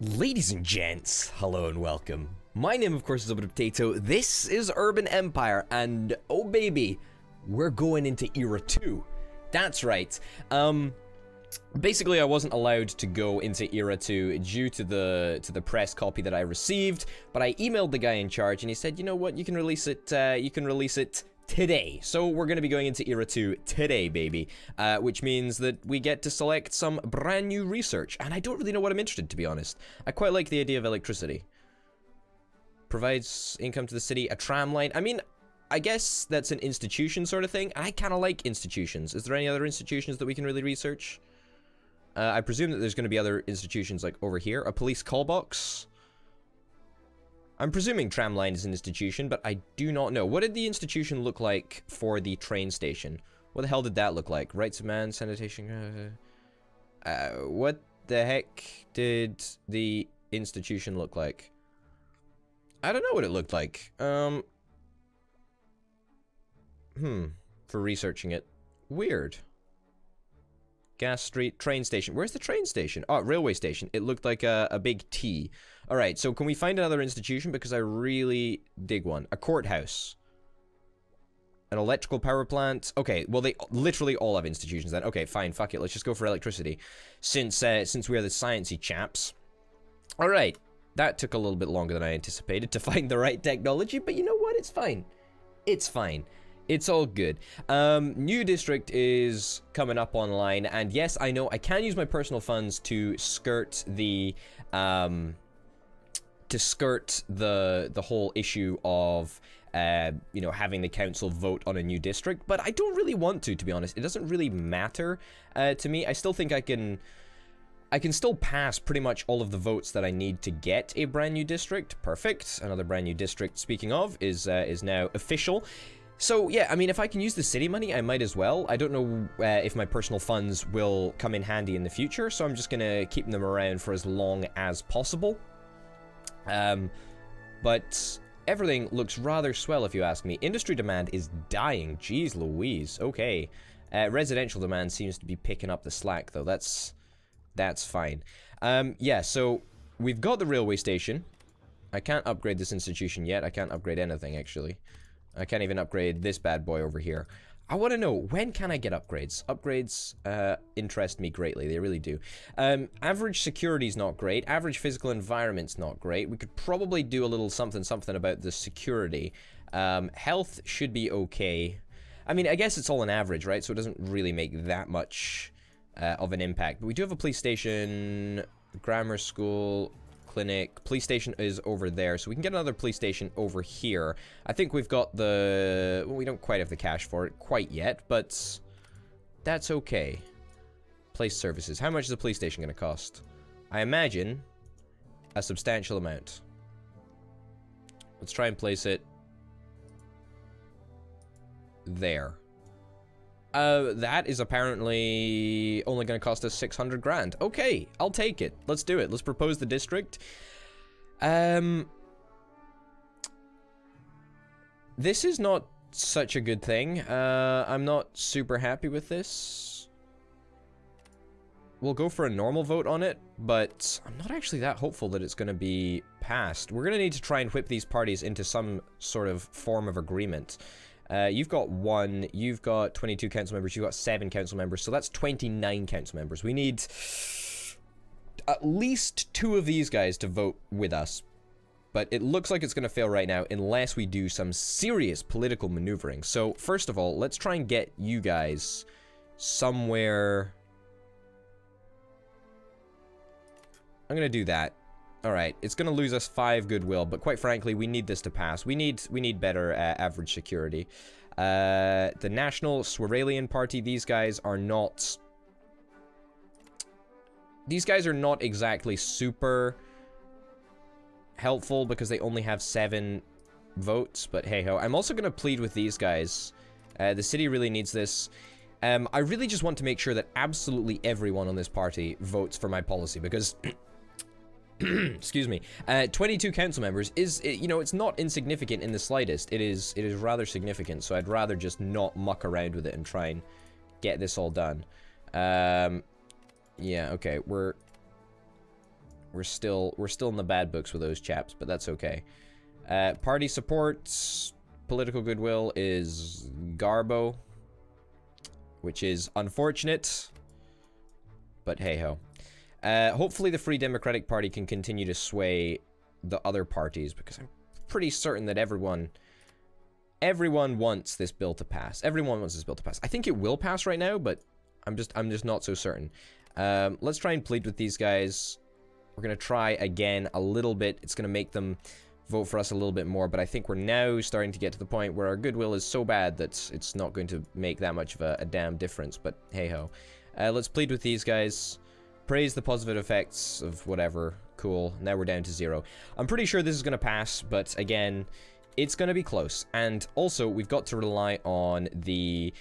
Ladies and gents, hello and welcome. My name, of course, is Tymoteusz. This is Urban Empire, and oh baby, we're going into Era 2. That's right. Basically, I wasn't allowed to go into Era 2 due to the press copy that I received, but I emailed the guy in charge, and he said, you know what, you can release it today. So we're going to be going into Era 2 today, baby, which means that we get to select some brand new research, and I don't really know what I'm interested in, to be honest. I quite like the idea of electricity. Provides income to the city, a tram line. I mean, I guess that's an institution sort of thing. I kind of like institutions. Is there any other institutions that we can really research? I presume that there's going to be other institutions like over here. A police call box. I'm presuming tramline is an institution, but I do not know. What did the institution look like for the train station? What the hell did that look like? Rights of man, sanitation... what the heck did the institution look like? I don't know what it looked like. For researching it. Weird. Gas street, train station. Where's the train station? Oh, railway station. It looked like a big T. Alright, so can we find another institution? Because I really dig one. A courthouse. An electrical power plant. Okay, well, they literally all have institutions then. Okay, fine, fuck it. Let's just go for electricity. Since we are the sciencey chaps. Alright, that took a little bit longer than I anticipated to find the right technology, but you know what? It's fine. It's fine. It's all good. New district is coming up online, and yes, I know I can use my personal funds to skirt the whole issue of you know, having the council vote on a new district, but I don't really want to be honest. It doesn't really matter to me. I still think I can still pass pretty much all of the votes that I need to get a brand new district. Perfect. Another brand new district, speaking of, is now official. So, yeah, I mean, if I can use the city money, I might as well. I don't know if my personal funds will come in handy in the future, so I'm just going to keep them around for as long as possible. But everything looks rather swell, if you ask me. Industry demand is dying. Jeez Louise. Okay. Residential demand seems to be picking up the slack, though. That's fine. Yeah, so we've got the railway station. I can't upgrade this institution yet. I can't upgrade anything, actually. I can't even upgrade this bad boy over here. I want to know, when can I get upgrades? Upgrades interest me greatly. They really do. Average security's not great. Average physical environment's not great. We could probably do a little something about the security. Health should be okay. I mean, I guess it's all an average, right? So it doesn't really make that much of an impact. But we do have a police station, grammar school... clinic. Police station is over there, so we can get another police station over here. I think we've got the... well, we don't quite have the cash for it quite yet, but that's okay. Place services. How much is a police station going to cost? I imagine a substantial amount. Let's try and place it there. That is apparently only going to cost us 600 grand. Okay, I'll take it. Let's do it. Let's propose the district. This is not such a good thing. I'm not super happy with this. We'll go for a normal vote on it, but I'm not actually that hopeful that it's going to be passed. We're going to need to try and whip these parties into some sort of form of agreement. You've got 1, you've got 22 council members, you've got 7 council members, so that's 29 council members. We need at least 2 of these guys to vote with us, but it looks like it's going to fail right now unless we do some serious political maneuvering. So, first of all, let's try and get you guys somewhere. I'm going to do that. Alright, it's gonna lose us 5 goodwill, but quite frankly, we need this to pass. We need better average security. The National Swaralian Party, these guys are not exactly super helpful because they only have 7 votes, but hey-ho. I'm also gonna plead with these guys. The city really needs this. I really just want to make sure that absolutely everyone on this party votes for my policy, because... excuse me, 22 council members is, you know, it's not insignificant in the slightest. It is rather significant, so I'd rather just not muck around with it and try and get this all done. Yeah, okay, We're still in the bad books with those chaps, but that's okay. Party support, political goodwill is Garbo, which is unfortunate, but hey-ho. Hopefully the Free Democratic Party can continue to sway the other parties, because I'm pretty certain that everyone wants this bill to pass. Everyone wants this bill to pass. I think it will pass right now, but I'm just not so certain. Let's try and plead with these guys. We're going to try again a little bit. It's going to make them vote for us a little bit more, but I think we're now starting to get to the point where our goodwill is so bad that it's not going to make that much of a damn difference, but hey-ho. Let's plead with these guys. Praise the positive effects of whatever. Cool. Now we're down to 0. I'm pretty sure this is going to pass, but again, it's going to be close. And also, we've got to rely on the,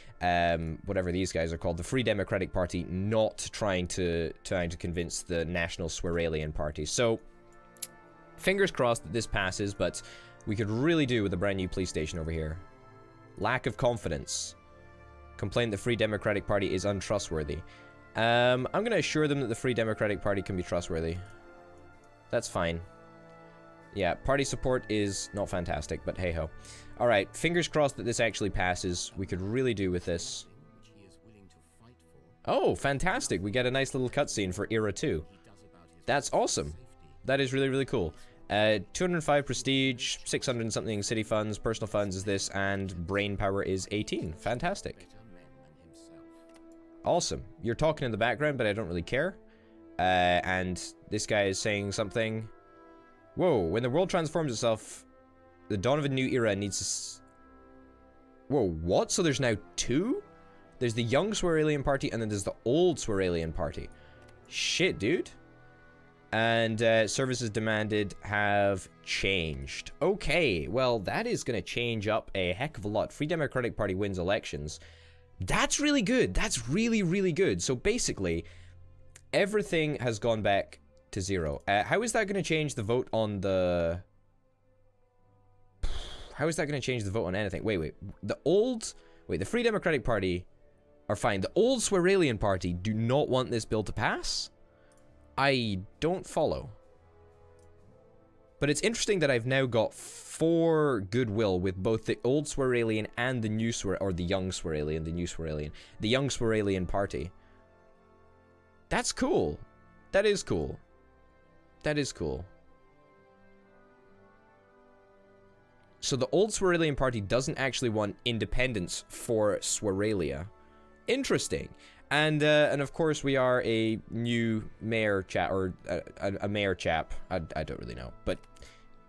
whatever these guys are called, the Free Democratic Party, not trying to convince the National Swearalian Party. So, fingers crossed that this passes, but we could really do with a brand new police station over here. Lack of confidence. Complain the Free Democratic Party is untrustworthy. I'm going to assure them that the Free Democratic Party can be trustworthy. That's fine. Yeah, party support is not fantastic, but hey-ho. Alright, fingers crossed that this actually passes. We could really do with this. Oh, fantastic. We get a nice little cutscene for Era 2. That's awesome. That is really, really cool. 205 prestige, 600 and something city funds, personal funds is this, and brain power is 18. Fantastic. Awesome. You're talking in the background, but I don't really care. And this guy is saying something. Whoa, when the world transforms itself, the dawn of a new era needs to... Whoa, what? So there's now 2? There's the young Swearalian party, and then there's the old Swearalian party. Shit, dude. And services demanded have changed. Okay, well, that is going to change up a heck of a lot. Free Democratic Party wins elections. That's really good. That's really, really good. So basically, everything has gone back to 0. How is that going to change the vote on the... How is that going to change the vote on anything? Wait. The Free Democratic Party are fine. The old Swearalian Party do not want this bill to pass? I don't follow. But it's interesting that I've now got 4 goodwill with both the old Swearalian and the new or the young Swearalian, the young Swearalian party. That's cool. That is cool. That is cool. So the old Swearalian party doesn't actually want independence for Swearalia. Interesting. And of course we are a new mayor chap, or a mayor chap. I don't really know, but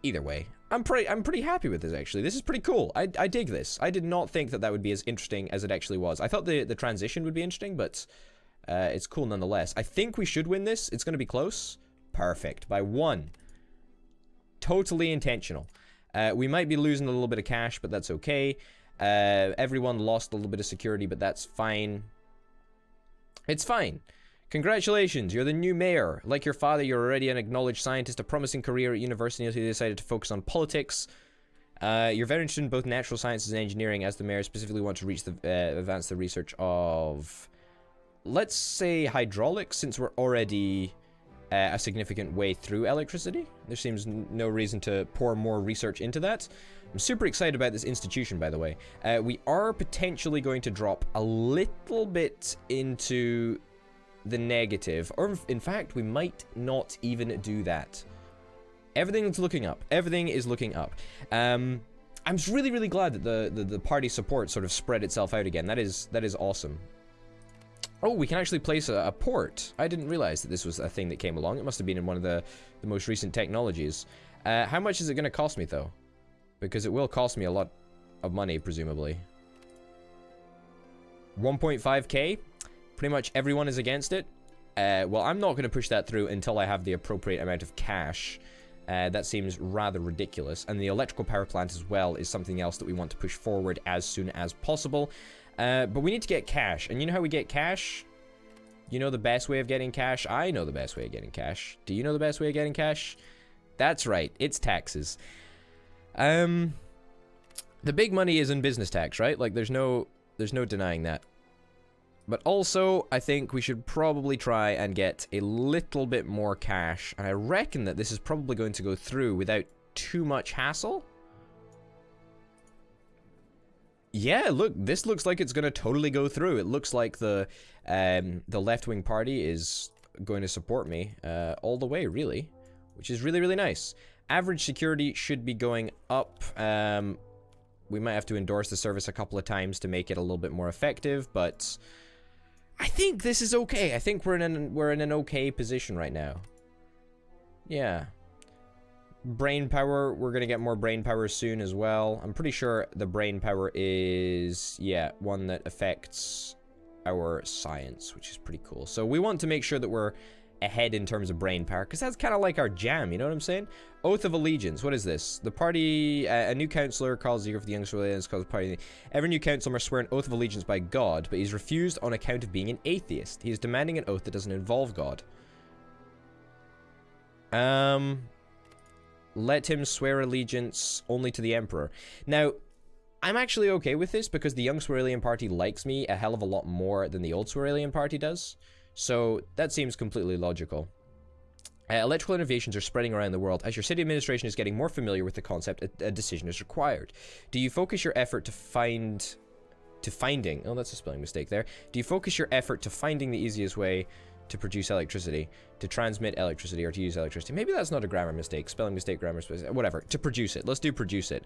either way, I'm pretty happy with this actually. This is pretty cool. I dig this. I did not think that would be as interesting as it actually was. I thought the transition would be interesting, but it's cool nonetheless. I think we should win this. It's going to be close. Perfect. By 1. Totally intentional. We might be losing a little bit of cash, but that's okay. Everyone lost a little bit of security, but that's fine. It's fine. Congratulations, you're the new mayor. Like your father, you're already an acknowledged scientist, a promising career at university until you decided to focus on politics. You're very interested in both natural sciences and engineering. As the mayor, specifically want to reach advance the research of, let's say, hydraulics, since we're already a significant way through electricity. There seems no reason to pour more research into that. I'm super excited about this institution, by the way. We are potentially going to drop a little bit into the negative, or in fact, we might not even do that. Everything is looking up. Everything is looking up. I'm just really, really glad that the party support sort of spread itself out again. That is awesome. Oh, we can actually place a port. I didn't realize that this was a thing that came along. It must have been in one of the most recent technologies. How much is it going to cost me, though? Because it will cost me a lot of money, presumably. 1.5k? Pretty much everyone is against it. Well, I'm not going to push that through until I have the appropriate amount of cash. That seems rather ridiculous. And the electrical power plant as well is something else that we want to push forward as soon as possible. But we need to get cash. And you know how we get cash? You know the best way of getting cash? I know the best way of getting cash. Do you know the best way of getting cash? That's right. It's taxes. The big money is in business tax, right? Like, there's no denying that. But also, I think we should probably try and get a little bit more cash. And I reckon that this is probably going to go through without too much hassle. Yeah, look, this looks like it's going to totally go through. It looks like the left-wing party is going to support me all the way, really. Which is really, really nice. Average security should be going up. We might have to endorse the service a couple of times to make it a little bit more effective, but I think this is okay. I think we're in an okay position right now. Yeah. Brain power, we're gonna get more brain power soon as well. I'm pretty sure the brain power is, yeah, one that affects our science, which is pretty cool. So we want to make sure that we're ahead in terms of brain power, because that's kind of like our jam, you know what I'm saying? Oath of Allegiance, what is this? The party, a new councillor calls the year for the youngest Australians, calls the party. Every new councillor must swear an oath of allegiance by God, but he's refused on account of being an atheist. He is demanding an oath that doesn't involve God. Let him swear allegiance only to the Emperor. Now, I'm actually okay with this because the young Sweralian party likes me a hell of a lot more than the old Sweralian party does. So that seems completely logical. Electrical innovations are spreading around the world. As your city administration is getting more familiar with the concept, a decision is required. Do you focus your effort to finding... Oh, that's a spelling mistake there. Do you focus your effort to finding the easiest way to produce electricity, to transmit electricity, or to use electricity? Maybe that's not a grammar mistake. Spelling mistake, grammar mistake, whatever. To produce it. Let's do produce it.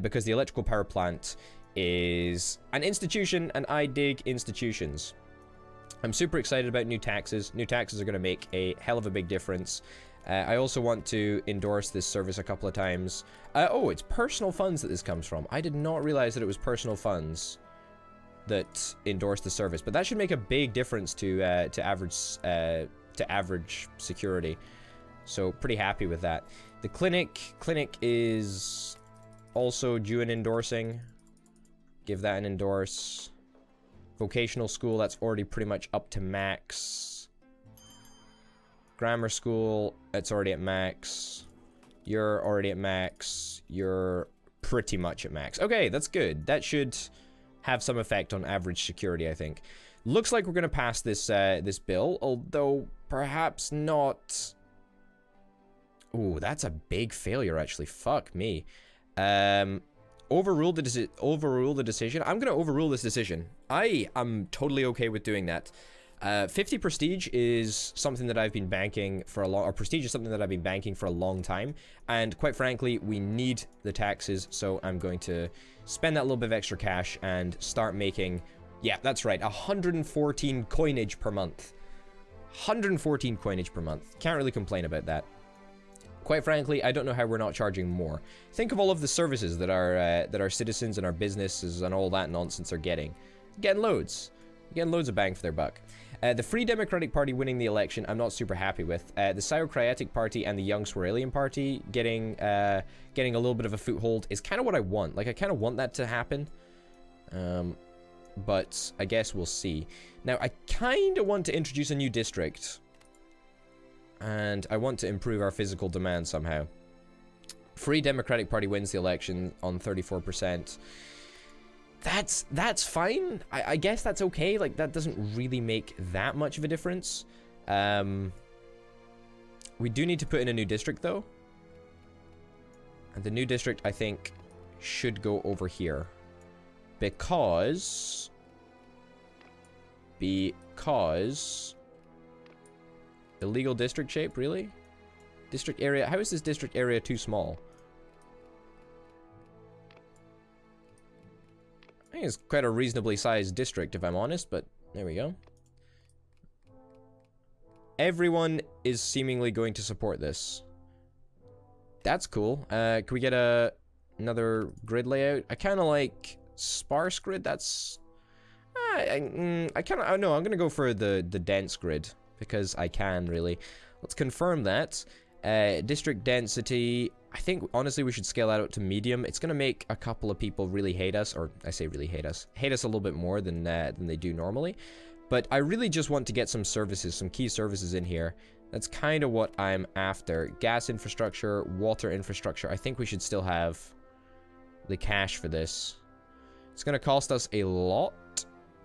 Because the electrical power plant is an institution, and I dig institutions. I'm super excited about new taxes. New taxes are going to make a hell of a big difference. I also want to endorse this service a couple of times. Oh, it's personal funds that this comes from. I did not realize that it was personal funds that endorse the service, but that should make a big difference to average security. So pretty happy with that. The clinic is also due an endorsing. Give that an endorse. Vocational school, that's already pretty much up to max. Grammar school, it's already at max. You're already at max. You're pretty much at max. Okay, that's good. That should have some effect on average security, I think. Looks like we're going to pass this this bill, although perhaps not. Ooh, that's a big failure, actually. Fuck me. Overrule the decision. I'm going to overrule this decision. I am totally okay with doing that. 50 prestige is something that I've been banking for a long... Or prestige is something that I've been banking for a long time. And quite frankly, we need the taxes. So I'm going to spend that little bit of extra cash and start making... Yeah, that's right. 114 coinage per month. 114 coinage per month. Can't really complain about that. Quite frankly, I don't know how we're not charging more. Think of all of the services that our citizens and our businesses and all that nonsense are getting. Getting loads. Getting loads of bang for their buck. The Free Democratic Party winning the election, I'm not super happy with. The Syocratic Party and the Young Sweralian Party getting a little bit of a foothold is kind of what I want. Like, I kind of want that to happen. But I guess we'll see. Now, I kind of want to introduce a new district. And I want to improve our physical demand somehow. Free Democratic Party wins the election on 34%. That's fine. I guess that's okay. Like, that doesn't really make that much of a difference. We do need to put in a new district, though. And the new district, I think, should go over here. Because... Illegal district shape, really? District area. How is this district area too small? I think it's quite a reasonably sized district, if I'm honest, but there we go. Everyone is seemingly going to support this. That's cool. Can we get another grid layout? I kind of like sparse grid. That's... I kind of... No, I'm going to go for the dense grid. Because I can, really. Let's confirm that. District density. I think, honestly, we should scale that out to medium. It's going to make a couple of people really hate us. Or, I say really hate us. Hate us a little bit more than they do normally. But I really just want to get some services, some key services in here. That's kind of what I'm after. Gas infrastructure, water infrastructure. I think we should still have the cash for this. It's going to cost us a lot.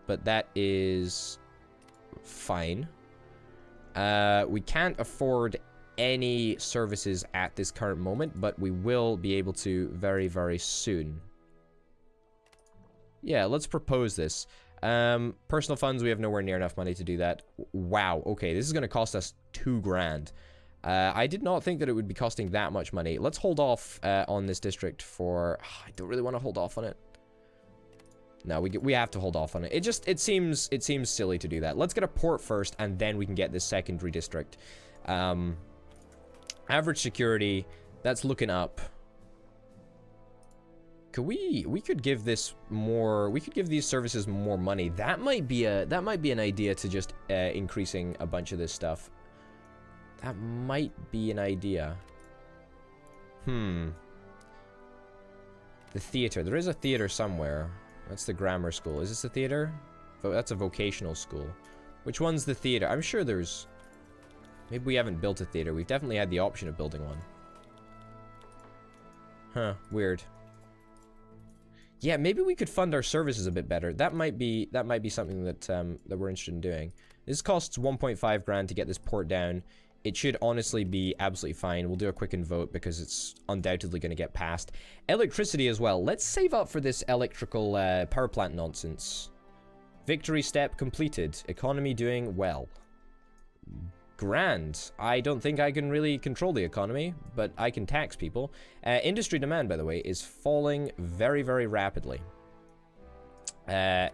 but that is fine. We can't afford any services at this current moment, but we will be able to very, very soon. Yeah, let's propose this. Personal funds, we have nowhere near enough money to do that. Wow, okay, this is going to cost us 2 grand. I did not think that it would be costing that much money. Let's hold off on this district for... I don't really want to hold off on it. No, we have to hold off on it. It seems silly to do that. Let's get a port first, and then we can get this secondary district. Average security, that's looking up. We could give this more, we could give these services more money. That might be an idea, to just increasing a bunch of this stuff. That might be an idea. The theater. There is a theater somewhere. That's the grammar school. Is this a theater? Oh, that's a vocational school. Which one's the theater? I'm sure there's... Maybe we haven't built a theater. We've definitely had the option of building one. Huh, weird. Yeah, maybe we could fund our services a bit better. That might be something that that we're interested in doing. This costs 1.5 grand to get this port down. It should honestly be absolutely fine. We'll do a quick vote because it's undoubtedly going to get passed. Electricity as well. Let's save up for this electrical power plant nonsense. Victory step completed. Economy doing well. Grand. I don't think I can really control the economy, but I can tax people. Industry demand, by the way, is falling very, very rapidly. That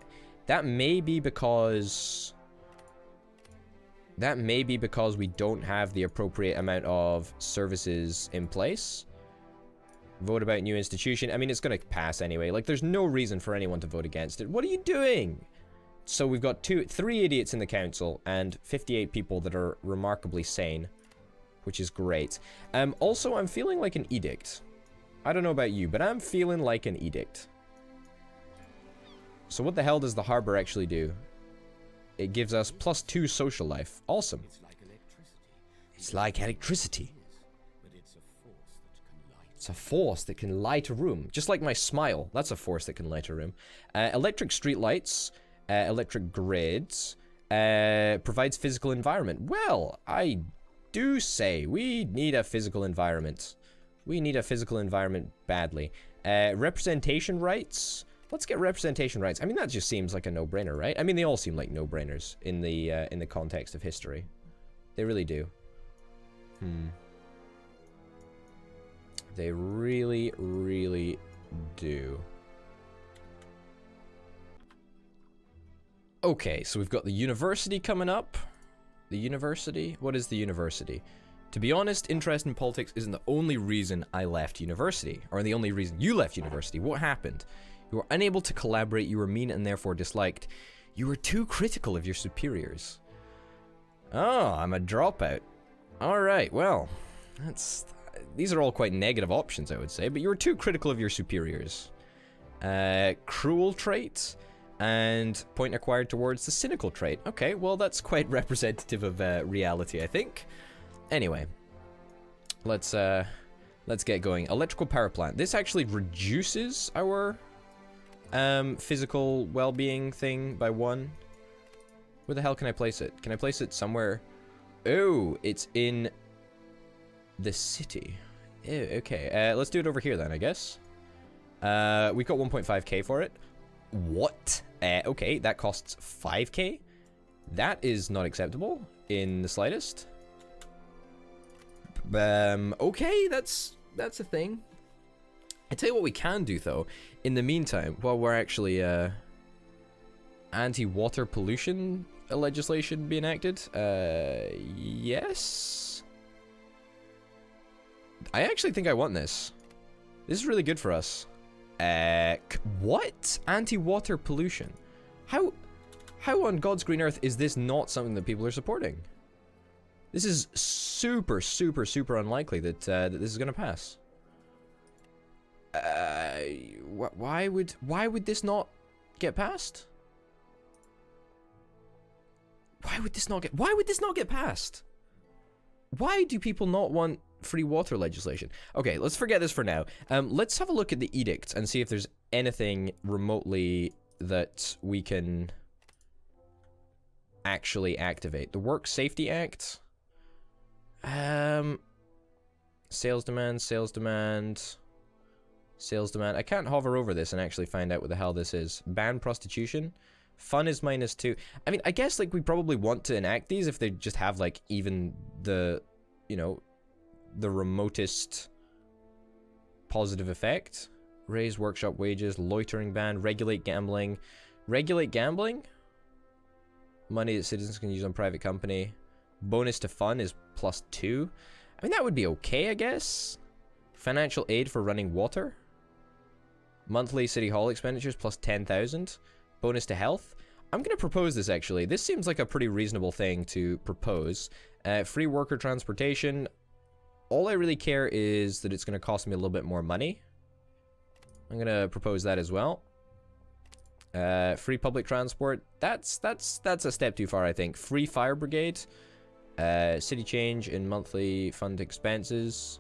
may be because we don't have the appropriate amount of services in place. Vote about new institution. I mean, it's going to pass anyway. Like, there's no reason for anyone to vote against it. What are you doing? So we've got 3 idiots in the council and 58 people that are remarkably sane, which is great. Also, I'm feeling like an edict. I don't know about you, but I'm feeling like an edict. So what the hell does the harbor actually do? It gives us +2 social life. Awesome. It's like electricity. It's a force that can light a room. Just like my smile. That's a force that can light a room. Electric street lights. Electric grids, provides physical environment. Well, I do say we need a physical environment. We need a physical environment badly. Representation rights. Let's get representation rights. I mean, that just seems like a no-brainer, right? I mean, they all seem like no-brainers in the context of history. They really do. They really, really do. Okay, so we've got the university coming up. The university? What is the university? To be honest, interest in politics isn't the only reason I left university, or the only reason you left university. What happened? You were unable to collaborate, you were mean and therefore disliked. You were too critical of your superiors. Oh, I'm a dropout. Alright, well, these are all quite negative options, I would say, but you were too critical of your superiors. Cruel trait? And point acquired towards the cynical trait. Okay, well, that's quite representative of reality, I think. Anyway, let's get going. Electrical power plant. This actually reduces our physical well-being thing by 1. Where the hell can I place it? Can I place it somewhere? Oh, it's in the city. Ew, okay, let's do it over here then, I guess. We've got 1.5k for it. What? Okay, that costs 5k. That is not acceptable in the slightest. Okay, that's a thing. I tell you what we can do though. In the meantime, while we're actually anti-water pollution legislation being enacted, yes. I actually think I want this. This is really good for us. What? Anti-water pollution? How on God's green earth is this not something that people are supporting? This is super, super, super unlikely that that this is gonna pass. Why would this not get passed? Why would this not get passed? Why do people not want free water legislation? Okay, let's forget this for now. Let's have a look at the edicts and see if there's anything remotely that we can actually activate? The Work Safety Act? Sales demand, sales demand, sales demand. I can't hover over this and actually find out what the hell this is. Ban prostitution. Fun is -2. I mean, I guess, like, we probably want to enact these if they just have, like, even the, you know, the remotest positive effect. Raise workshop wages, loitering ban, regulate gambling. Regulate gambling? Money that citizens can use on private company. Bonus to fun is +2. I mean, that would be okay, I guess. Financial aid for running water. Monthly city hall expenditures plus 10,000. Bonus to health. I'm going to propose this, actually. This seems like a pretty reasonable thing to propose. Free worker transportation. All I really care is that it's going to cost me a little bit more money. I'm going to propose that as well. Free public transport. That's a step too far, I think. Free fire brigade. City change in monthly fund expenses.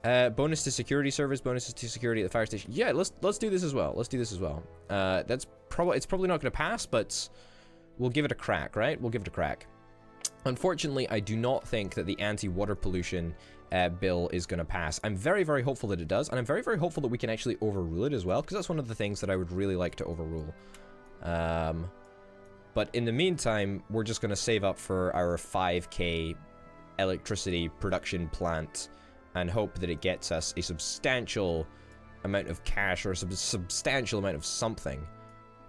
Bonus to security service, bonuses to security at the fire station. Yeah, let's do this as well. Let's do this as well. It's probably not going to pass, but we'll give it a crack, right? We'll give it a crack. Unfortunately, I do not think that the anti-water pollution bill is going to pass. I'm very, very hopeful that it does, and I'm very, very hopeful that we can actually overrule it as well, because that's one of the things that I would really like to overrule. But in the meantime, we're just going to save up for our 5K electricity production plant and hope that it gets us a substantial amount of cash or a substantial amount of something.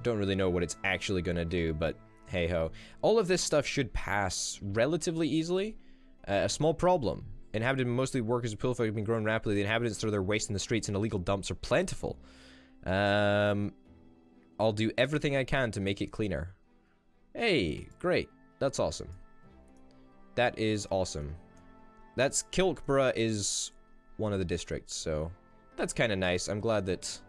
Don't really know what it's actually going to do, but hey-ho. All of this stuff should pass relatively easily. A small problem. Inhabited mostly workers of Pulfo have been growing rapidly. The inhabitants throw their waste in the streets and illegal dumps are plentiful. I'll do everything I can to make it cleaner. Hey, great. That's awesome. That is awesome. That's Kilkborough is one of the districts, so that's kind of nice. I'm glad that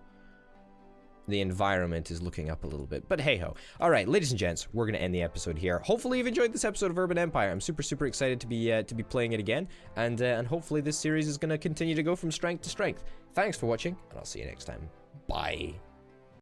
the environment is looking up a little bit, but hey-ho. All right, ladies and gents, we're going to end the episode here. Hopefully you've enjoyed this episode of Urban Empire. I'm super, super excited to be playing it again, and hopefully this series is going to continue to go from strength to strength. Thanks for watching, and I'll see you next time. Bye.